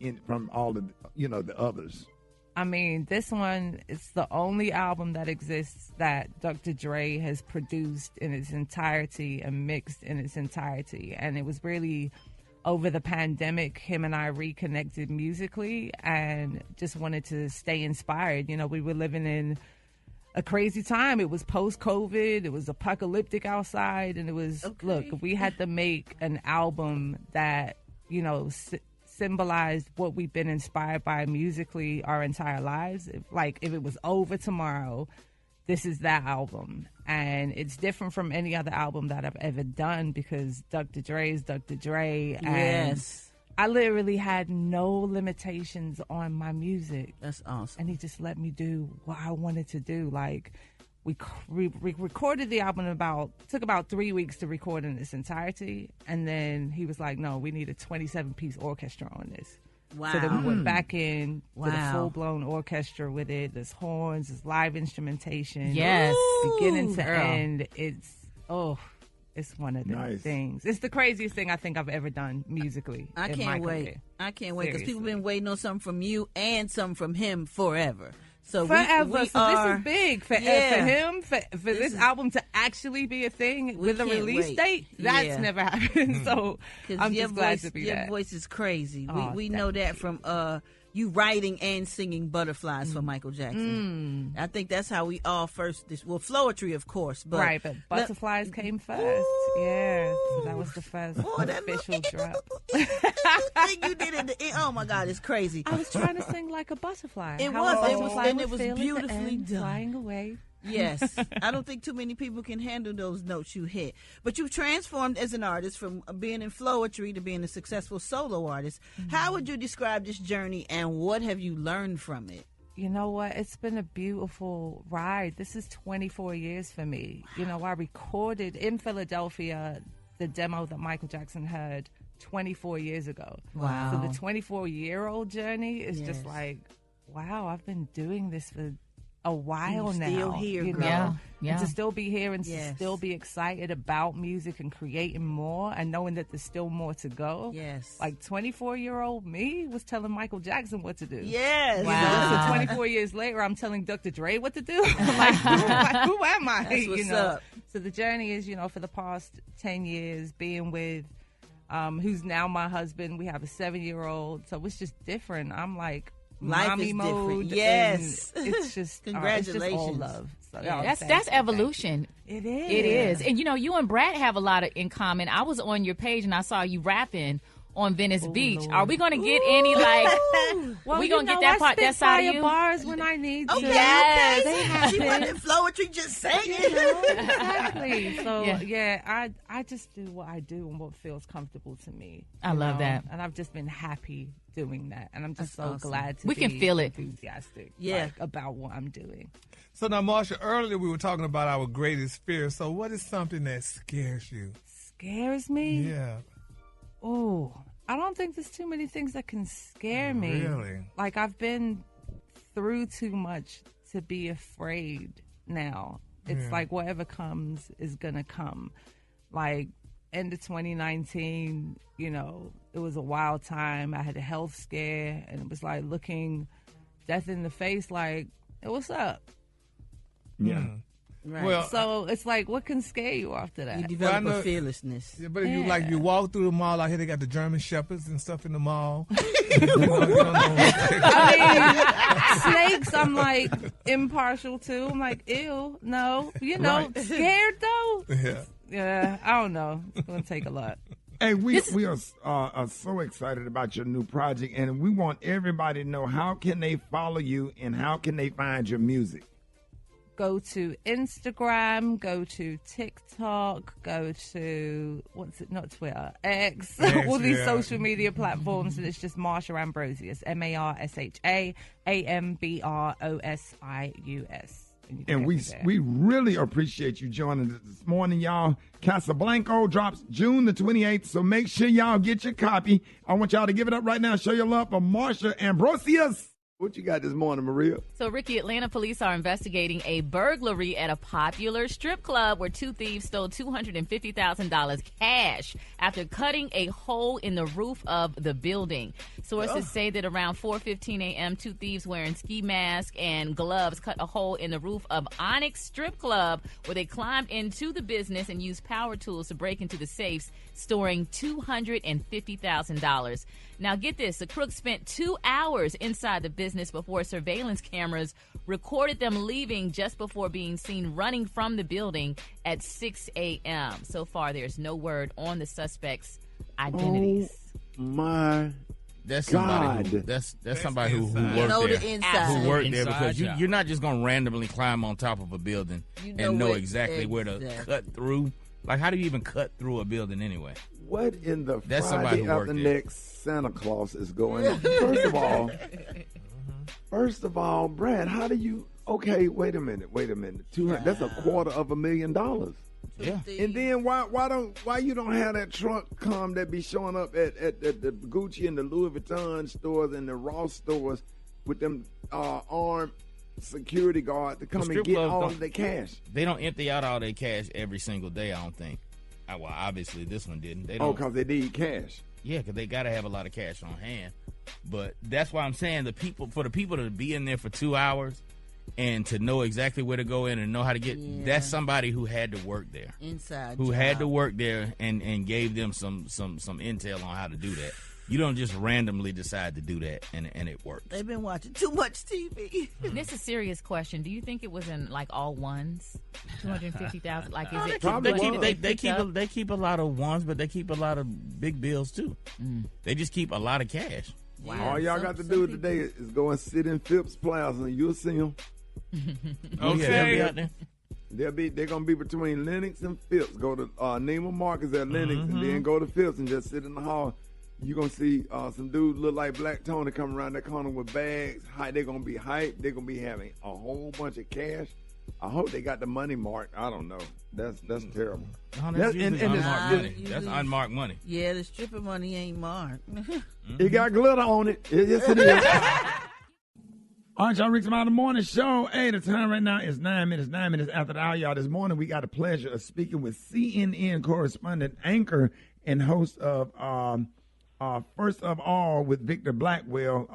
all the the others? I mean, this one is the only album that exists that Dr. Dre has produced in its entirety and mixed in its entirety. And it was really over the pandemic, him and I reconnected musically and just wanted to stay inspired. You know, we were living in a crazy time. It was post-COVID. It was apocalyptic outside. And it was, look, we had to make an album that, symbolized what we've been inspired by musically our entire lives. If it was over tomorrow, this is that album. And it's different from any other album that I've ever done because Dr. Dre is Dr. Dre. And I literally had no limitations on my music. That's awesome. And he just let me do what I wanted to do. Like, we recorded the album took about 3 weeks to record in its entirety. And then he was like, no, we need a 27-piece orchestra on this. Wow. So then we went back in with a full-blown orchestra with it. There's horns, there's live instrumentation. Yes. Beginning to end, it's one of the things. It's the craziest thing I think I've ever done musically. I can't wait. I can't wait because people have been waiting on something from you and something from him forever. So forever. We so are, this is big for him, for this album to actually be a thing with a release date. That's never happened. So I'm just glad to be there. Your voice is crazy. Oh, we know that from you writing and singing Butterflies for Michael Jackson. I think that's how we all first, Flowetry, of course. But right, but Butterflies came first. Yeah, so that was the first official drop. You did it. Oh my God, it's crazy. I was trying to sing like a butterfly. It was beautifully done. Flying away. Yes. I don't think too many people can handle those notes you hit. But you've transformed as an artist from being in Flowetry to being a successful solo artist. How would you describe this journey and what have you learned from it? You know what? It's been a beautiful ride. This is 24 years for me. Wow. I recorded in Philadelphia the demo that Michael Jackson heard 24 years ago. Wow. So the 24-year-old journey is just like, wow, I've been doing this for a while now. Still here, girl. And to still be here and to still be excited about music and creating more and knowing that there's still more to go. Yes. Like 24-year-old me was telling Michael Jackson what to do. Yes. Wow. So 24 years later, I'm telling Dr. Dre what to do. Like, who am I? That's what's up. So the journey is, for the past 10 years being with who's now my husband. We have a 7-year-old. So it's just different. I'm like, life mommy is mode. Different. Yes. It's just congratulations. It's just all love. So, that's evolution. It is. It is. And you and Brad have a lot in common. I was on your page and I saw you rapping on Venice Beach. Lord. Are we going to get any well, we going to get that part that side of you? Bars when I need to. Okay. She wasn't in Flowetry just saying exactly. So I just do what I do and what feels comfortable to me. I love that. And I've just been happy doing that. And I'm just glad to we can feel it. Enthusiastic about what I'm doing. So now, Marsha, earlier we were talking about our greatest fear. So what is something that scares you? Scares me? Yeah. Oh, I don't think there's too many things that can scare me. Really? Like, I've been through too much to be afraid now. It's like whatever comes is going to come. Like, end of 2019, it was a wild time. I had a health scare, and it was like looking death in the face like, hey, what's up? Yeah. Right. Well, so it's like, what can scare you after that? You develop a fearlessness. Yeah, but if you walk through the mall out here, they got the German Shepherds and stuff in the mall. Snakes, I'm like impartial to. I'm like, ew, no. Scared though? Yeah, I don't know. It's going to take a lot. Hey, we are so excited about your new project, and we want everybody to know, how can they follow you and how can they find your music? Go to Instagram, go to TikTok, go to, not Twitter, X, all these social media platforms, and it's just Marsha Ambrosius, MarshaAmbrosius. And we really appreciate you joining us this morning, y'all. Casablanca drops June the 28th, so make sure y'all get your copy. I want y'all to give it up right now. Show your love for Marsha Ambrosius. What you got this morning, Maria? So, Ricky, Atlanta police are investigating a burglary at a popular strip club where two thieves stole $250,000 cash after cutting a hole in the roof of the building. Sources say that around 4:15 a.m., two thieves wearing ski masks and gloves cut a hole in the roof of Onyx Strip Club where they climbed into the business and used power tools to break into the safes, storing $250,000. Now, get this. The crooks spent 2 hours inside the business before surveillance cameras recorded them leaving just before being seen running from the building at 6 a.m. So far, there's no word on the suspects' identities. Oh, my That's somebody. God. That's somebody who worked know there. the inside. Who worked there Inside because job. you're not just gonna randomly climb on top of a building and know exactly where to cut through. Like, how do you even cut through a building anyway? What in the That's somebody Friday who after worked there. next Santa Claus is going on? First of all, Brad, how do you? Okay, wait a minute. 200. That's $250,000. Yeah. And then why you don't have that truck come that be showing up at the Gucci and the Louis Vuitton stores and the Ross stores with them armed security guard to come and strip get clubs all don't- of their cash? They don't empty out all their cash every single day, I don't think. Well, obviously this one didn't. They Oh, don't. because they need cash. Yeah, because they got to have a lot of cash on hand. But that's why I'm saying for the people to be in there for 2 hours and to know exactly where to go in and know how to get, that's somebody who had to work there. Inside Who job. had to work there and gave them some intel on how to do that. You don't just randomly decide to do that and it works. They've been watching too much TV. This is a serious question. Do you think it was in like all ones? 250,000. Like, is it? They keep a lot of ones, but they keep a lot of big bills too. They just keep a lot of cash. Wow. All y'all got to do today is go and sit in Phipps Plaza and you'll see them. Okay. They're gonna be between Lennox and Phipps. Go to Neiman Marcus at Lennox and then go to Phipps and just sit in the hall. You're gonna see some dudes look like Black Tony come around that corner with bags. They're gonna be hyped. They're gonna be having a whole bunch of cash. I hope they got the money marked. I don't know. That's terrible. No, that's unmarked money. That's unmarked money. Yeah, the stripper money ain't marked. It got glitter on it. Yes, it is. All right, y'all, Rickey Smiley Morning Show. Hey, the time right now is 9 minutes after the hour, y'all. This morning, we got the pleasure of speaking with CNN correspondent, anchor, and host of First of All with Victor Blackwell.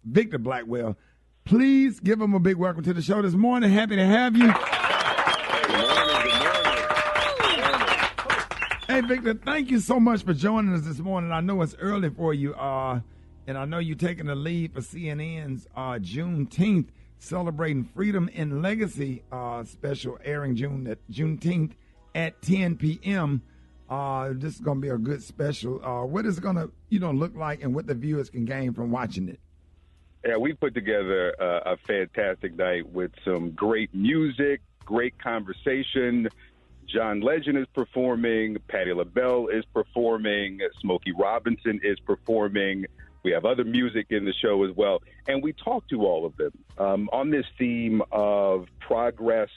Victor Blackwell. Please give him a big welcome to the show this morning. Happy to have you. Hey, Victor, thank you so much for joining us this morning. I know it's early for you, and I know you're taking the lead for CNN's Juneteenth, celebrating Freedom and Legacy special airing Juneteenth at 10 p.m. This is going to be a good special. What is it going to look like and what the viewers can gain from watching it? Yeah, we put together a fantastic night with some great music, great conversation. John Legend is performing, Patti LaBelle is performing, Smokey Robinson is performing. We have other music in the show as well. And we talk to all of them on this theme of progress,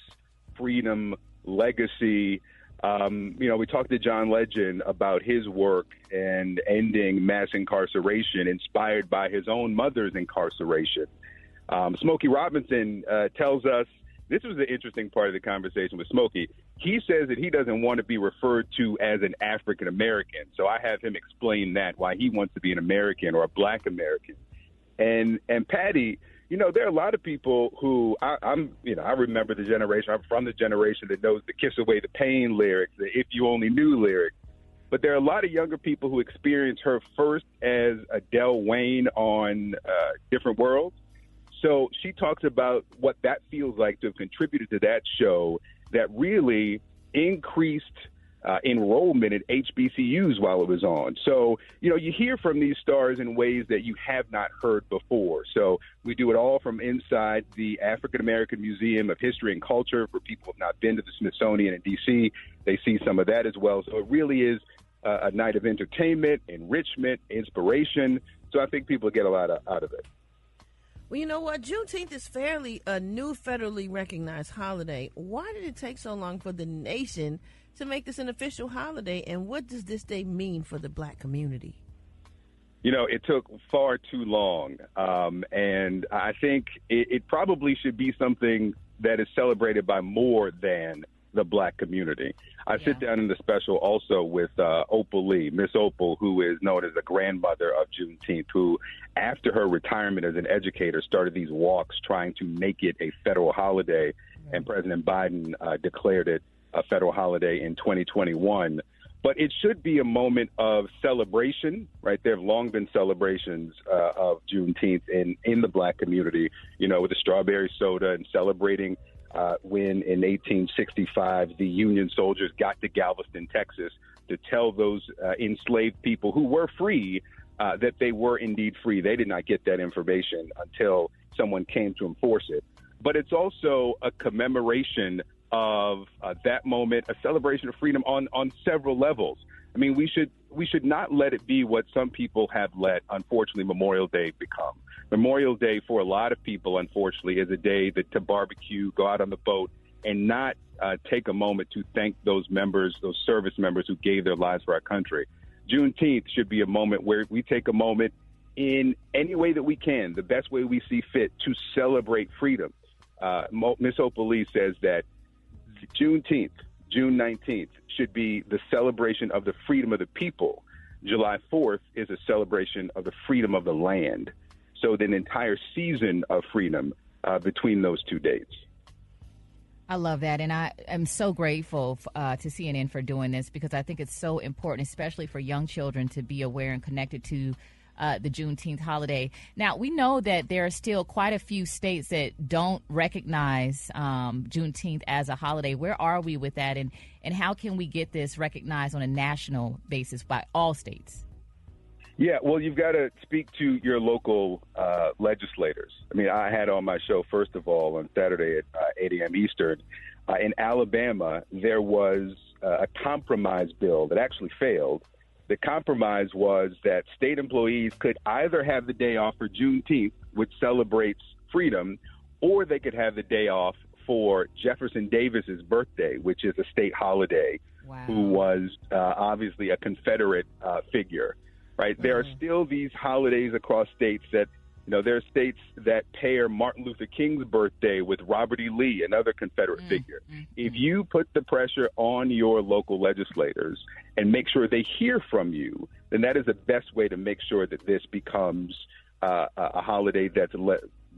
freedom, legacy. We talked to John Legend about his work and ending mass incarceration, inspired by his own mother's incarceration. Smokey Robinson tells us, this was the interesting part of the conversation with Smokey. He says that he doesn't want to be referred to as an African American. So I have him explain that, why he wants to be an American or a Black American. And Patty, there are a lot of people who I remember the generation. I'm from the generation that knows the Kiss Away the Pain lyrics, the If You Only Knew lyrics. But there are a lot of younger people who experience her first as Adele Wayne on Different Worlds. So she talks about what that feels like to have contributed to that show that really increased enrollment at HBCUs while it was on. So, you hear from these stars in ways that you have not heard before. So we do it all from inside the African American Museum of History and Culture. For people who have not been to the Smithsonian in D.C., they see some of that as well. So it really is a night of entertainment, enrichment, inspiration. So I think people get a lot out of it. Well, you know what? Juneteenth is fairly a new federally recognized holiday. Why did it take so long for the nation to make this an official holiday, and what does this day mean for the black community? You know, it took far too long, and I think it probably should be something that is celebrated by more than the black community. I sit down in the special also with Opal Lee, Miss Opal, who is known as the grandmother of Juneteenth, who, after her retirement as an educator, started these walks trying to make it a federal holiday, and President Biden declared it a federal holiday in 2021. But it should be a moment of celebration, right? There have long been celebrations of Juneteenth in the black community, you know, with the strawberry soda and celebrating when in 1865 the Union soldiers got to Galveston, Texas, to tell those enslaved people who were free that they were indeed free. They did not get that information until someone came to enforce it. But it's also a commemoration of that moment, a celebration of freedom on several levels. I mean, we should not let it be what some people have let, unfortunately, Memorial Day become. Memorial Day, for a lot of people, unfortunately, is a day to barbecue, go out on the boat, and not take a moment to thank those members, those service members who gave their lives for our country. Juneteenth should be a moment where we take a moment in any way that we can, the best way we see fit, to celebrate freedom. Miss Opal Lee says that Juneteenth, June 19th, should be the celebration of the freedom of the people. July 4th is a celebration of the freedom of the land. So an entire season of freedom between those two dates. I love that, and I am so grateful to CNN for doing this, because I think it's so important, especially for young children, to be aware and connected to the Juneteenth holiday. Now, we know that there are still quite a few states that don't recognize Juneteenth as a holiday. Where are we with that, and how can we get this recognized on a national basis by all states? Yeah, well, you've got to speak to your local legislators. I mean, I had on my show, first of all, on Saturday at 8 a.m. Eastern. In Alabama, there was a compromise bill that actually failed. The compromise was that state employees could either have the day off for Juneteenth, which celebrates freedom, or they could have the day off for Jefferson Davis's birthday, which is a state holiday, who was obviously a Confederate figure. Right. There are still these holidays across states that, you know, there are states that pair Martin Luther King's birthday with Robert E. Lee, another Confederate figure. If you put the pressure on your local legislators and make sure they hear from you, then that is the best way to make sure that this becomes a holiday that's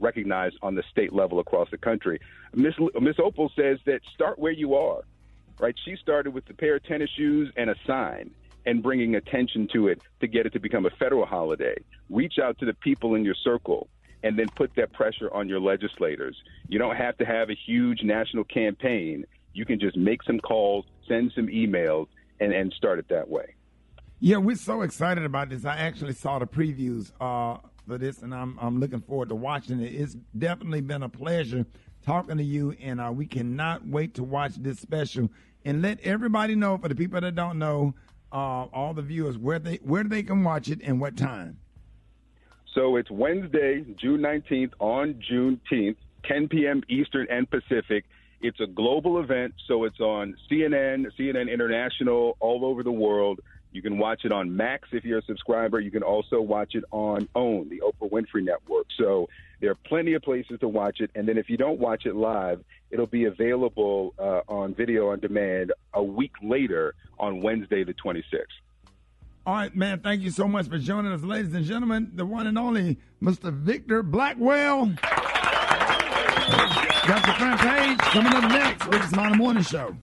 recognized on the state level across the country. Miss Opal says that start where you are. Right. She started with a pair of tennis shoes and a sign, and bringing attention to it to get it to become a federal holiday. Reach out to the people in your circle and then put that pressure on your legislators. You don't have to have a huge national campaign. You can just make some calls, send some emails, and start it that way. Yeah, we're so excited about this. I actually saw the previews for this, and I'm looking forward to watching it. It's definitely been a pleasure talking to you, and we cannot wait to watch this special. And let everybody know, for the people that don't know, all the viewers, where they can watch it and what time. So it's Wednesday, June 19th on Juneteenth, 10 p.m. Eastern and Pacific. It's a global event, so it's on CNN, CNN International, all over the world. You can watch it on Max if you're a subscriber. You can also watch it on OWN, the Oprah Winfrey Network. So there are plenty of places to watch it. And then if you don't watch it live, it'll be available on video on demand a week later on Wednesday, the 26th. All right, man, thank you so much for joining us, ladies and gentlemen. The one and only Mr. Victor Blackwell. Got the front page coming up next. Rickey Smiley Morning Show.